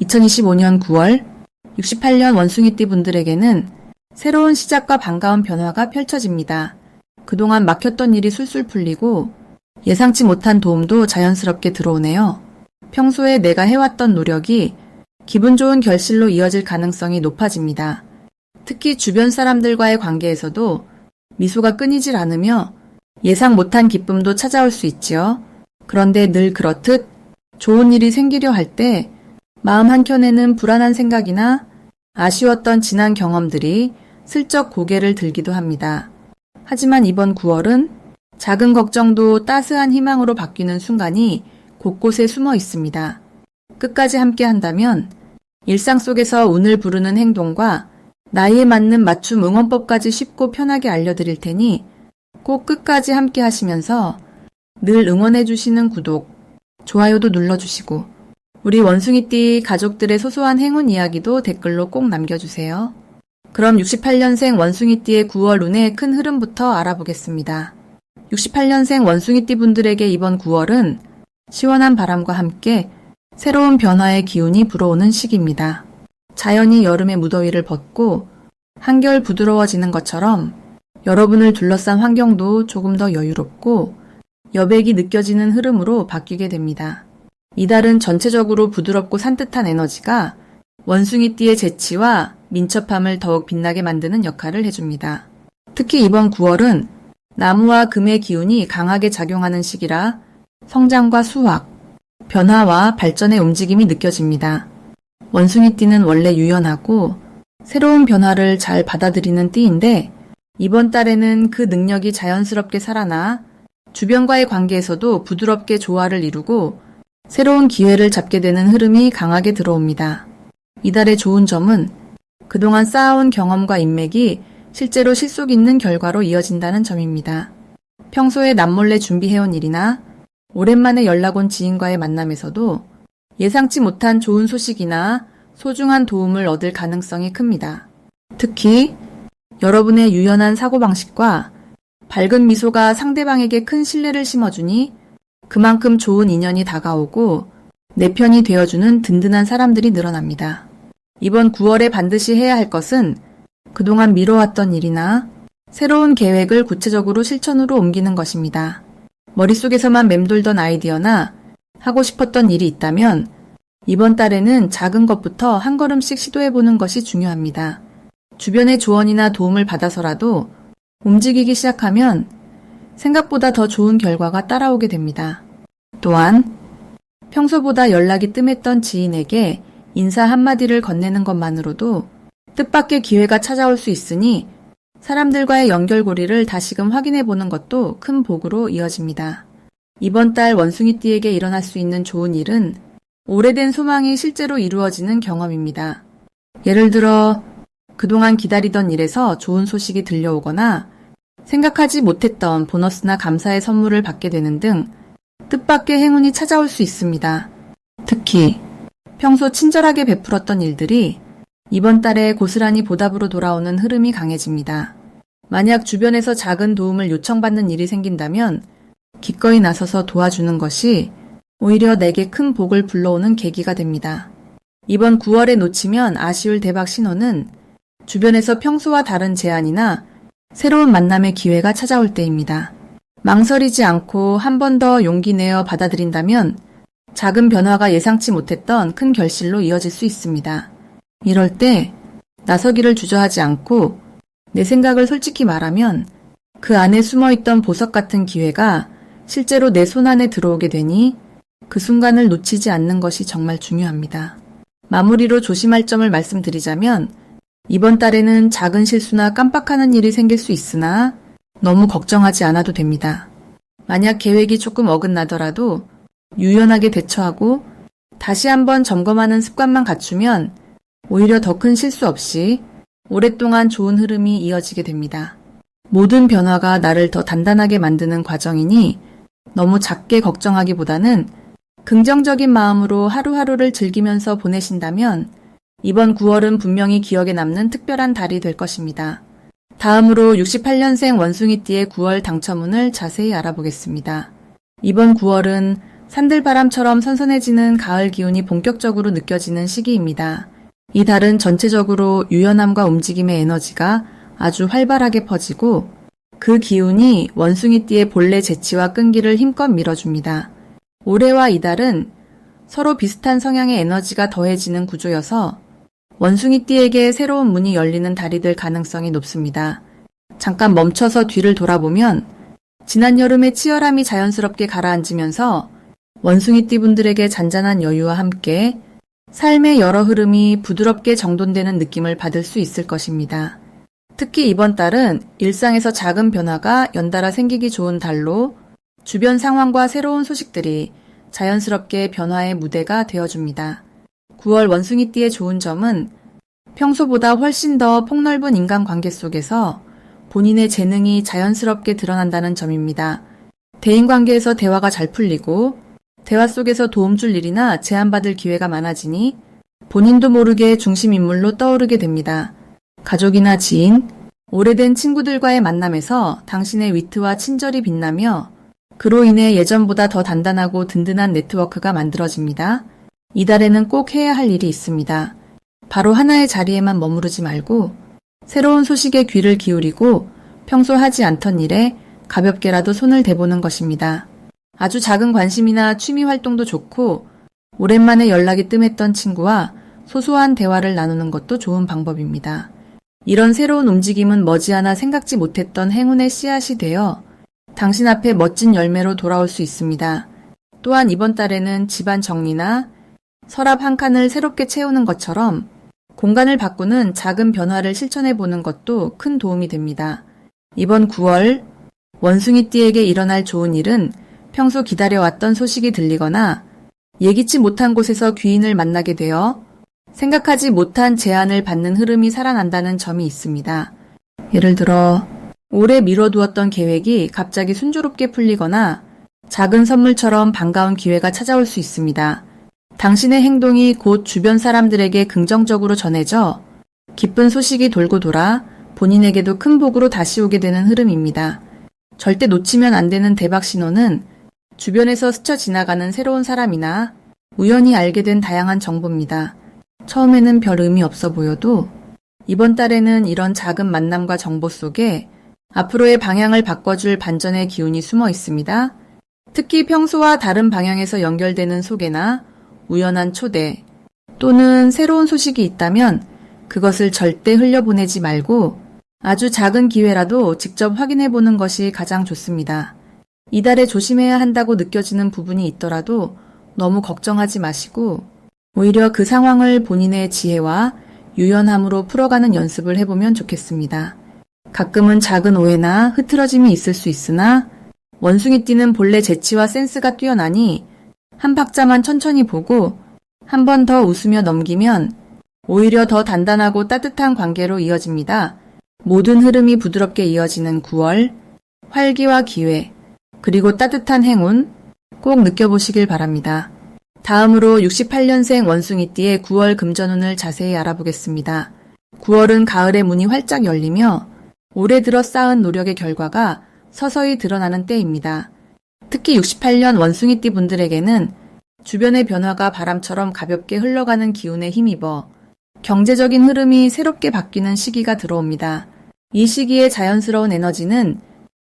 2025년 9월 68년 원숭이띠 분들에게는 새로운 시작과 반가운 변화가 펼쳐집니다. 그동안 막혔던 일이 술술 풀리고 예상치 못한 도움도 자연스럽게 들어오네요. 평소에 내가 해왔던 노력이 기분 좋은 결실로 이어질 가능성이 높아집니다. 특히 주변 사람들과의 관계에서도 미소가 끊이질 않으며 예상 못한 기쁨도 찾아올 수 있지요. 그런데 늘 그렇듯 좋은 일이 생기려 할 때 마음 한켠에는 불안한 생각이나 아쉬웠던 지난 경험들이 슬쩍 고개를 들기도 합니다. 하지만 이번 9월은 작은 걱정도 따스한 희망으로 바뀌는 순간이 곳곳에 숨어 있습니다. 끝까지 함께 한다면 일상 속에서 운을 부르는 행동과 나이에 맞는 맞춤 응원법까지 쉽고 편하게 알려드릴 테니 꼭 끝까지 함께 하시면서 늘 응원해주시는 구독, 좋아요도 눌러주시고 우리 원숭이띠 가족들의 소소한 행운 이야기도 댓글로 꼭 남겨주세요. 그럼 68년생 원숭이띠의 9월 운의 큰 흐름부터 알아보겠습니다. 68년생 원숭이띠 분들에게 이번 9월은 시원한 바람과 함께 새로운 변화의 기운이 불어오는 시기입니다. 자연이 여름의 무더위를 벗고 한결 부드러워지는 것처럼 여러분을 둘러싼 환경도 조금 더 여유롭고 여백이 느껴지는 흐름으로 바뀌게 됩니다. 이달은 전체적으로 부드럽고 산뜻한 에너지가 원숭이띠의 재치와 민첩함을 더욱 빛나게 만드는 역할을 해줍니다. 특히 이번 9월은 나무와 금의 기운이 강하게 작용하는 시기라 성장과 수확, 변화와 발전의 움직임이 느껴집니다. 원숭이띠는 원래 유연하고 새로운 변화를 잘 받아들이는 띠인데 이번 달에는 그 능력이 자연스럽게 살아나 주변과의 관계에서도 부드럽게 조화를 이루고 새로운 기회를 잡게 되는 흐름이 강하게 들어옵니다. 이달의 좋은 점은 그동안 쌓아온 경험과 인맥이 실제로 실속 있는 결과로 이어진다는 점입니다. 평소에 남몰래 준비해온 일이나 오랜만에 연락 온 지인과의 만남에서도 예상치 못한 좋은 소식이나 소중한 도움을 얻을 가능성이 큽니다. 특히 여러분의 유연한 사고방식과 밝은 미소가 상대방에게 큰 신뢰를 심어주니 그만큼 좋은 인연이 다가오고 내 편이 되어주는 든든한 사람들이 늘어납니다. 이번 9월에 반드시 해야 할 것은 그동안 미뤄왔던 일이나 새로운 계획을 구체적으로 실천으로 옮기는 것입니다. 머릿속에서만 맴돌던 아이디어나 하고 싶었던 일이 있다면 이번 달에는 작은 것부터 한 걸음씩 시도해보는 것이 중요합니다. 주변의 조언이나 도움을 받아서라도 움직이기 시작하면 생각보다 더 좋은 결과가 따라오게 됩니다. 또한 평소보다 연락이 뜸했던 지인에게 인사 한마디를 건네는 것만으로도 뜻밖의 기회가 찾아올 수 있으니 사람들과의 연결고리를 다시금 확인해보는 것도 큰 복으로 이어집니다. 이번 달 원숭이띠에게 일어날 수 있는 좋은 일은 오래된 소망이 실제로 이루어지는 경험입니다. 예를 들어 그동안 기다리던 일에서 좋은 소식이 들려오거나 생각하지 못했던 보너스나 감사의 선물을 받게 되는 등 뜻밖의 행운이 찾아올 수 있습니다. 특히 평소 친절하게 베풀었던 일들이 이번 달에 고스란히 보답으로 돌아오는 흐름이 강해집니다. 만약 주변에서 작은 도움을 요청받는 일이 생긴다면 기꺼이 나서서 도와주는 것이 오히려 내게 큰 복을 불러오는 계기가 됩니다. 이번 9월에 놓치면 아쉬울 대박 신호는 주변에서 평소와 다른 제안이나 새로운 만남의 기회가 찾아올 때입니다. 망설이지 않고 한 번 더 용기 내어 받아들인다면 작은 변화가 예상치 못했던 큰 결실로 이어질 수 있습니다. 이럴 때 나서기를 주저하지 않고 내 생각을 솔직히 말하면 그 안에 숨어있던 보석 같은 기회가 실제로 내 손안에 들어오게 되니 그 순간을 놓치지 않는 것이 정말 중요합니다. 마무리로 조심할 점을 말씀드리자면 이번 달에는 작은 실수나 깜빡하는 일이 생길 수 있으나 너무 걱정하지 않아도 됩니다. 만약 계획이 조금 어긋나더라도 유연하게 대처하고 다시 한번 점검하는 습관만 갖추면 오히려 더 큰 실수 없이 오랫동안 좋은 흐름이 이어지게 됩니다. 모든 변화가 나를 더 단단하게 만드는 과정이니 너무 작게 걱정하기보다는 긍정적인 마음으로 하루하루를 즐기면서 보내신다면 이번 9월은 분명히 기억에 남는 특별한 달이 될 것입니다. 다음으로 68년생 원숭이띠의 9월 당첨운을 자세히 알아보겠습니다. 이번 9월은 산들바람처럼 선선해지는 가을 기운이 본격적으로 느껴지는 시기입니다. 이 달은 전체적으로 유연함과 움직임의 에너지가 아주 활발하게 퍼지고 그 기운이 원숭이띠의 본래 재치와 끈기를 힘껏 밀어줍니다. 올해와 이달은 서로 비슷한 성향의 에너지가 더해지는 구조여서 원숭이띠에게 새로운 문이 열리는 달이 될 가능성이 높습니다. 잠깐 멈춰서 뒤를 돌아보면 지난 여름의 치열함이 자연스럽게 가라앉으면서 원숭이띠 분들에게 잔잔한 여유와 함께 삶의 여러 흐름이 부드럽게 정돈되는 느낌을 받을 수 있을 것입니다. 특히 이번 달은 일상에서 작은 변화가 연달아 생기기 좋은 달로 주변 상황과 새로운 소식들이 자연스럽게 변화의 무대가 되어줍니다. 9월 원숭이띠의 좋은 점은 평소보다 훨씬 더 폭넓은 인간관계 속에서 본인의 재능이 자연스럽게 드러난다는 점입니다. 대인관계에서 대화가 잘 풀리고 대화 속에서 도움 줄 일이나 제안받을 기회가 많아지니 본인도 모르게 중심인물로 떠오르게 됩니다. 가족이나 지인, 오래된 친구들과의 만남에서 당신의 위트와 친절이 빛나며 그로 인해 예전보다 더 단단하고 든든한 네트워크가 만들어집니다. 이달에는 꼭 해야 할 일이 있습니다. 바로 하나의 자리에만 머무르지 말고 새로운 소식에 귀를 기울이고 평소 하지 않던 일에 가볍게라도 손을 대보는 것입니다. 아주 작은 관심이나 취미 활동도 좋고 오랜만에 연락이 뜸했던 친구와 소소한 대화를 나누는 것도 좋은 방법입니다. 이런 새로운 움직임은 머지않아 생각지 못했던 행운의 씨앗이 되어 당신 앞에 멋진 열매로 돌아올 수 있습니다. 또한 이번 달에는 집안 정리나 서랍 한 칸을 새롭게 채우는 것처럼 공간을 바꾸는 작은 변화를 실천해 보는 것도 큰 도움이 됩니다. 이번 9월 원숭이띠에게 일어날 좋은 일은 평소 기다려왔던 소식이 들리거나 예기치 못한 곳에서 귀인을 만나게 되어 생각하지 못한 제안을 받는 흐름이 살아난다는 점이 있습니다. 예를 들어 오래 미뤄두었던 계획이 갑자기 순조롭게 풀리거나 작은 선물처럼 반가운 기회가 찾아올 수 있습니다. 당신의 행동이 곧 주변 사람들에게 긍정적으로 전해져 기쁜 소식이 돌고 돌아 본인에게도 큰 복으로 다시 오게 되는 흐름입니다. 절대 놓치면 안 되는 대박 신호는 주변에서 스쳐 지나가는 새로운 사람이나 우연히 알게 된 다양한 정보입니다. 처음에는 별 의미 없어 보여도 이번 달에는 이런 작은 만남과 정보 속에 앞으로의 방향을 바꿔줄 반전의 기운이 숨어 있습니다. 특히 평소와 다른 방향에서 연결되는 소개나 우연한 초대 또는 새로운 소식이 있다면 그것을 절대 흘려보내지 말고 아주 작은 기회라도 직접 확인해보는 것이 가장 좋습니다. 이달에 조심해야 한다고 느껴지는 부분이 있더라도 너무 걱정하지 마시고 오히려 그 상황을 본인의 지혜와 유연함으로 풀어가는 연습을 해보면 좋겠습니다. 가끔은 작은 오해나 흐트러짐이 있을 수 있으나 원숭이띠는 본래 재치와 센스가 뛰어나니 한 박자만 천천히 보고 한 번 더 웃으며 넘기면 오히려 더 단단하고 따뜻한 관계로 이어집니다. 모든 흐름이 부드럽게 이어지는 9월, 활기와 기회, 그리고 따뜻한 행운 꼭 느껴보시길 바랍니다. 다음으로 68년생 원숭이띠의 9월 금전운을 자세히 알아보겠습니다. 9월은 가을의 문이 활짝 열리며 올해 들어 쌓은 노력의 결과가 서서히 드러나는 때입니다. 특히 68년 원숭이띠 분들에게는 주변의 변화가 바람처럼 가볍게 흘러가는 기운에 힘입어 경제적인 흐름이 새롭게 바뀌는 시기가 들어옵니다. 이 시기의 자연스러운 에너지는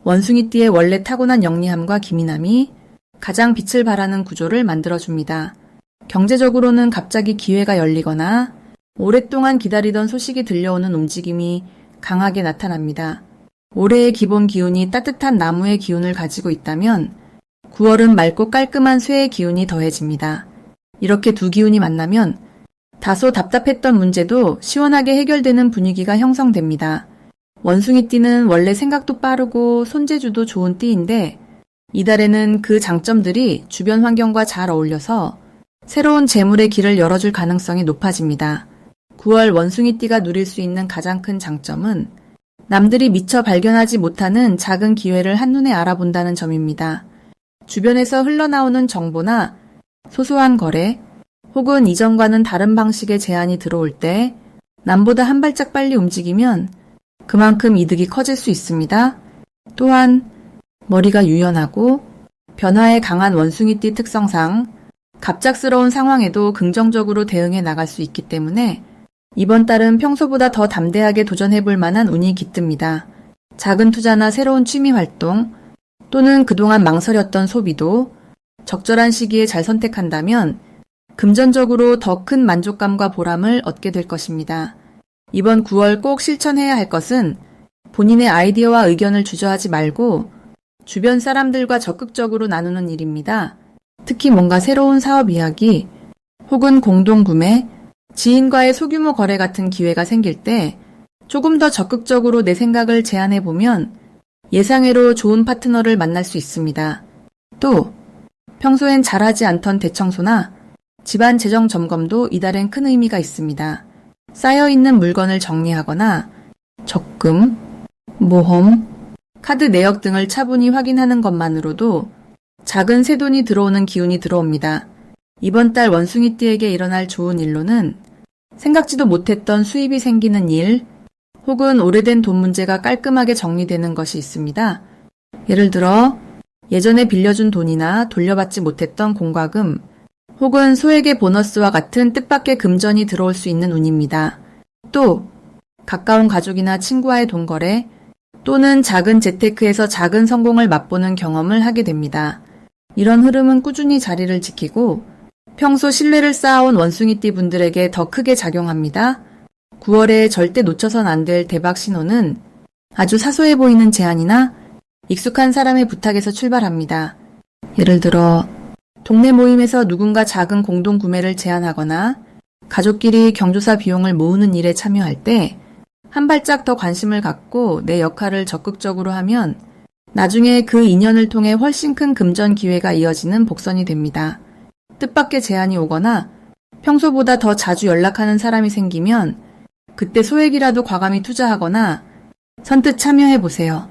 원숭이띠의 원래 타고난 영리함과 기민함이 가장 빛을 발하는 구조를 만들어줍니다. 경제적으로는 갑자기 기회가 열리거나 오랫동안 기다리던 소식이 들려오는 움직임이 강하게 나타납니다. 올해의 기본 기운이 따뜻한 나무의 기운을 가지고 있다면 9월은 맑고 깔끔한 쇠의 기운이 더해집니다. 이렇게 두 기운이 만나면 다소 답답했던 문제도 시원하게 해결되는 분위기가 형성됩니다. 원숭이띠는 원래 생각도 빠르고 손재주도 좋은 띠인데 이달에는 그 장점들이 주변 환경과 잘 어울려서 새로운 재물의 길을 열어줄 가능성이 높아집니다. 9월 원숭이띠가 누릴 수 있는 가장 큰 장점은 남들이 미처 발견하지 못하는 작은 기회를 한눈에 알아본다는 점입니다. 주변에서 흘러나오는 정보나 소소한 거래 혹은 이전과는 다른 방식의 제안이 들어올 때 남보다 한 발짝 빨리 움직이면 그만큼 이득이 커질 수 있습니다. 또한 머리가 유연하고 변화에 강한 원숭이띠 특성상 갑작스러운 상황에도 긍정적으로 대응해 나갈 수 있기 때문에 이번 달은 평소보다 더 담대하게 도전해볼 만한 운이 깃듭니다. 작은 투자나 새로운 취미 활동 또는 그동안 망설였던 소비도 적절한 시기에 잘 선택한다면 금전적으로 더 큰 만족감과 보람을 얻게 될 것입니다. 이번 9월 꼭 실천해야 할 것은 본인의 아이디어와 의견을 주저하지 말고 주변 사람들과 적극적으로 나누는 일입니다. 특히 뭔가 새로운 사업 이야기 혹은 공동구매, 지인과의 소규모 거래 같은 기회가 생길 때 조금 더 적극적으로 내 생각을 제안해보면 예상외로 좋은 파트너를 만날 수 있습니다. 또 평소엔 잘하지 않던 대청소나 집안 재정 점검도 이달엔 큰 의미가 있습니다. 쌓여있는 물건을 정리하거나 적금, 모험, 카드 내역 등을 차분히 확인하는 것만으로도 작은 새돈이 들어오는 기운이 들어옵니다. 이번 달 원숭이띠에게 일어날 좋은 일로는 생각지도 못했던 수입이 생기는 일 혹은 오래된 돈 문제가 깔끔하게 정리되는 것이 있습니다. 예를 들어 예전에 빌려준 돈이나 돌려받지 못했던 공과금 혹은 소액의 보너스와 같은 뜻밖의 금전이 들어올 수 있는 운입니다. 또 가까운 가족이나 친구와의 돈 거래 또는 작은 재테크에서 작은 성공을 맛보는 경험을 하게 됩니다. 이런 흐름은 꾸준히 자리를 지키고 평소 신뢰를 쌓아온 원숭이띠 분들에게 더 크게 작용합니다. 9월에 절대 놓쳐선 안 될 대박 신호는 아주 사소해 보이는 제안이나 익숙한 사람의 부탁에서 출발합니다. 예를 들어 동네 모임에서 누군가 작은 공동 구매를 제안하거나 가족끼리 경조사 비용을 모으는 일에 참여할 때 한 발짝 더 관심을 갖고 내 역할을 적극적으로 하면 나중에 그 인연을 통해 훨씬 큰 금전 기회가 이어지는 복선이 됩니다. 뜻밖의 제안이 오거나 평소보다 더 자주 연락하는 사람이 생기면 그때 소액이라도 과감히 투자하거나 선뜻 참여해보세요.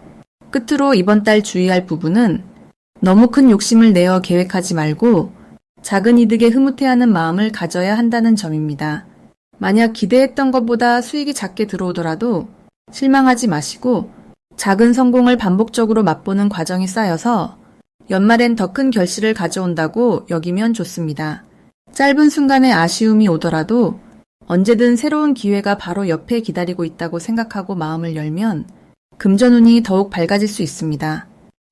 끝으로 이번 달 주의할 부분은 너무 큰 욕심을 내어 계획하지 말고 작은 이득에 흐뭇해하는 마음을 가져야 한다는 점입니다. 만약 기대했던 것보다 수익이 작게 들어오더라도 실망하지 마시고 작은 성공을 반복적으로 맛보는 과정이 쌓여서 연말엔 더 큰 결실을 가져온다고 여기면 좋습니다. 짧은 순간의 아쉬움이 오더라도 언제든 새로운 기회가 바로 옆에 기다리고 있다고 생각하고 마음을 열면 금전운이 더욱 밝아질 수 있습니다.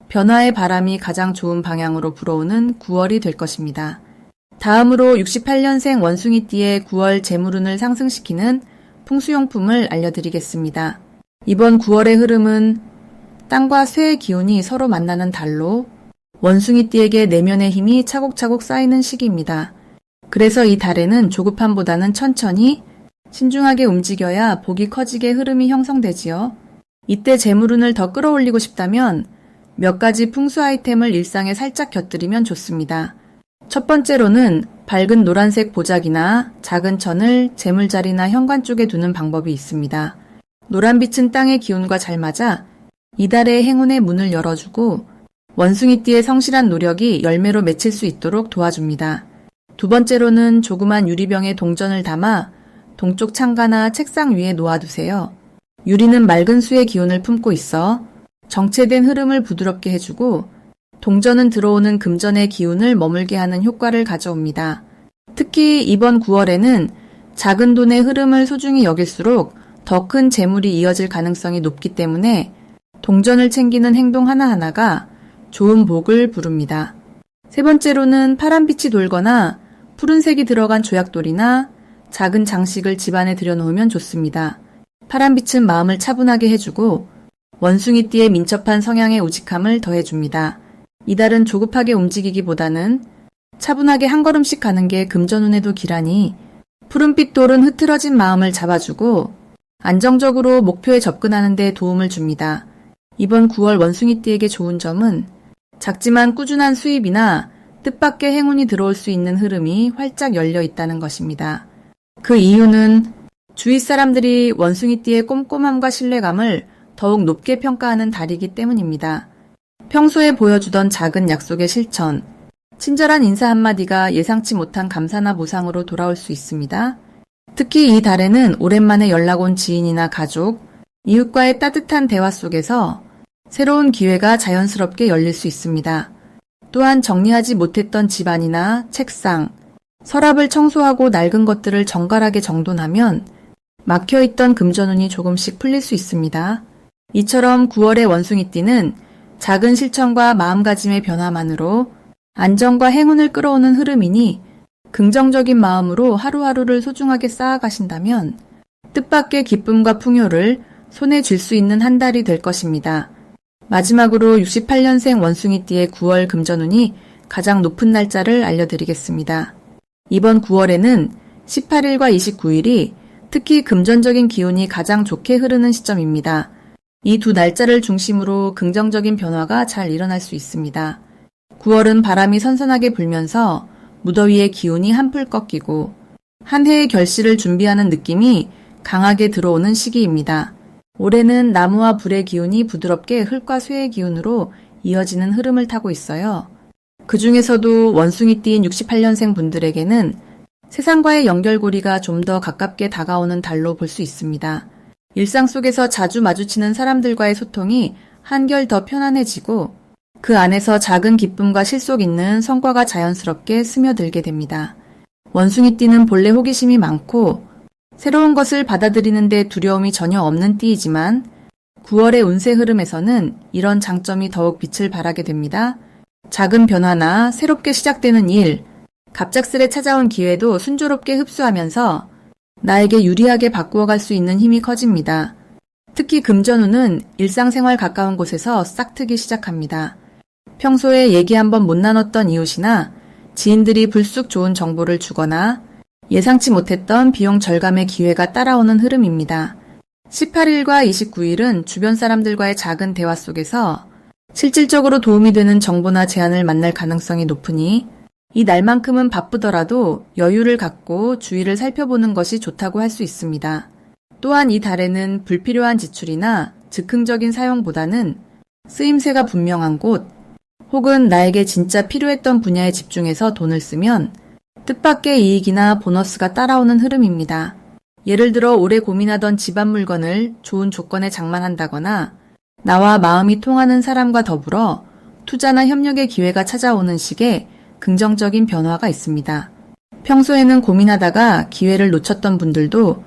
변화의 바람이 가장 좋은 방향으로 불어오는 9월이 될 것입니다. 다음으로 68년생 원숭이띠의 9월 재물운을 상승시키는 풍수용품을 알려드리겠습니다. 이번 9월의 흐름은 땅과 쇠의 기운이 서로 만나는 달로 원숭이띠에게 내면의 힘이 차곡차곡 쌓이는 시기입니다. 그래서 이 달에는 조급함보다는 천천히 신중하게 움직여야 복이 커지게 흐름이 형성되지요. 이때 재물운을 더 끌어올리고 싶다면 몇 가지 풍수 아이템을 일상에 살짝 곁들이면 좋습니다. 첫 번째로는 밝은 노란색 보자기나 작은 천을 재물자리나 현관 쪽에 두는 방법이 있습니다. 노란빛은 땅의 기운과 잘 맞아 이달의 행운의 문을 열어주고 원숭이띠의 성실한 노력이 열매로 맺힐 수 있도록 도와줍니다. 두 번째로는 조그만 유리병에 동전을 담아 동쪽 창가나 책상 위에 놓아두세요. 유리는 맑은 수의 기운을 품고 있어 정체된 흐름을 부드럽게 해주고 동전은 들어오는 금전의 기운을 머물게 하는 효과를 가져옵니다. 특히 이번 9월에는 작은 돈의 흐름을 소중히 여길수록 더 큰 재물이 이어질 가능성이 높기 때문에 동전을 챙기는 행동 하나하나가 좋은 복을 부릅니다. 세 번째로는 파란빛이 돌거나 푸른색이 들어간 조약돌이나 작은 장식을 집안에 들여놓으면 좋습니다. 파란빛은 마음을 차분하게 해주고 원숭이띠의 민첩한 성향의 우직함을 더해줍니다. 이달은 조급하게 움직이기보다는 차분하게 한 걸음씩 가는 게 금전운에도 기라니 푸른빛 돌은 흐트러진 마음을 잡아주고 안정적으로 목표에 접근하는 데 도움을 줍니다. 이번 9월 원숭이띠에게 좋은 점은 작지만 꾸준한 수입이나 뜻밖의 행운이 들어올 수 있는 흐름이 활짝 열려 있다는 것입니다. 그 이유는 주위 사람들이 원숭이띠의 꼼꼼함과 신뢰감을 더욱 높게 평가하는 달이기 때문입니다. 평소에 보여주던 작은 약속의 실천, 친절한 인사 한마디가 예상치 못한 감사나 보상으로 돌아올 수 있습니다. 특히 이 달에는 오랜만에 연락 온 지인이나 가족, 이웃과의 따뜻한 대화 속에서 새로운 기회가 자연스럽게 열릴 수 있습니다. 또한 정리하지 못했던 집안이나 책상, 서랍을 청소하고 낡은 것들을 정갈하게 정돈하면 막혀있던 금전운이 조금씩 풀릴 수 있습니다. 이처럼 9월의 원숭이띠는 작은 실천과 마음가짐의 변화만으로 안정과 행운을 끌어오는 흐름이니 긍정적인 마음으로 하루하루를 소중하게 쌓아가신다면 뜻밖의 기쁨과 풍요를 손에 쥘 수 있는 한 달이 될 것입니다. 마지막으로 68년생 원숭이띠의 9월 금전운이 가장 높은 날짜를 알려드리겠습니다. 이번 9월에는 18일과 29일이 특히 금전적인 기운이 가장 좋게 흐르는 시점입니다. 이 두 날짜를 중심으로 긍정적인 변화가 잘 일어날 수 있습니다. 9월은 바람이 선선하게 불면서 무더위의 기운이 한풀 꺾이고 한 해의 결실을 준비하는 느낌이 강하게 들어오는 시기입니다. 올해는 나무와 불의 기운이 부드럽게 흙과 쇠의 기운으로 이어지는 흐름을 타고 있어요. 그 중에서도 원숭이띠인 68년생 분들에게는 세상과의 연결고리가 좀 더 가깝게 다가오는 달로 볼 수 있습니다. 일상 속에서 자주 마주치는 사람들과의 소통이 한결 더 편안해지고 그 안에서 작은 기쁨과 실속 있는 성과가 자연스럽게 스며들게 됩니다. 원숭이띠는 본래 호기심이 많고 새로운 것을 받아들이는데 두려움이 전혀 없는 띠이지만 9월의 운세 흐름에서는 이런 장점이 더욱 빛을 발하게 됩니다. 작은 변화나 새롭게 시작되는 일, 갑작스레 찾아온 기회도 순조롭게 흡수하면서 나에게 유리하게 바꾸어갈 수 있는 힘이 커집니다. 특히 금전운은 일상생활 가까운 곳에서 싹트기 시작합니다. 평소에 얘기 한번 못 나눴던 이웃이나 지인들이 불쑥 좋은 정보를 주거나 예상치 못했던 비용 절감의 기회가 따라오는 흐름입니다. 18일과 29일은 주변 사람들과의 작은 대화 속에서 실질적으로 도움이 되는 정보나 제안을 만날 가능성이 높으니 이 날만큼은 바쁘더라도 여유를 갖고 주위를 살펴보는 것이 좋다고 할 수 있습니다. 또한 이 달에는 불필요한 지출이나 즉흥적인 사용보다는 쓰임새가 분명한 곳 혹은 나에게 진짜 필요했던 분야에 집중해서 돈을 쓰면 뜻밖의 이익이나 보너스가 따라오는 흐름입니다. 예를 들어 오래 고민하던 집안 물건을 좋은 조건에 장만한다거나 나와 마음이 통하는 사람과 더불어 투자나 협력의 기회가 찾아오는 식의 긍정적인 변화가 있습니다. 평소에는 고민하다가 기회를 놓쳤던 분들도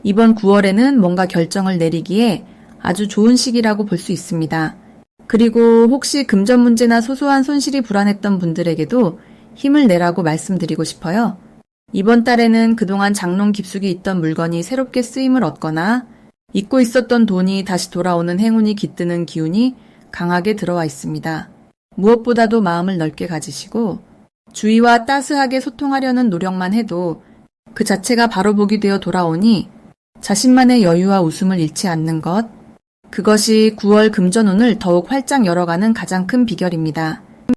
이번 9월에는 뭔가 결정을 내리기에 아주 좋은 시기라고 볼 수 있습니다. 그리고 혹시 금전 문제나 소소한 손실이 불안했던 분들에게도 힘을 내라고 말씀드리고 싶어요. 이번 달에는 그동안 장롱 깊숙이 있던 물건이 새롭게 쓰임을 얻거나 잊고 있었던 돈이 다시 돌아오는 행운이 깃드는 기운이 강하게 들어와 있습니다. 무엇보다도 마음을 넓게 가지시고 주위와 따스하게 소통하려는 노력만 해도 그 자체가 바로 복이 되어 돌아오니 자신만의 여유와 웃음을 잃지 않는 것, 그것이 9월 금전운을 더욱 활짝 열어가는 가장 큰 비결입니다.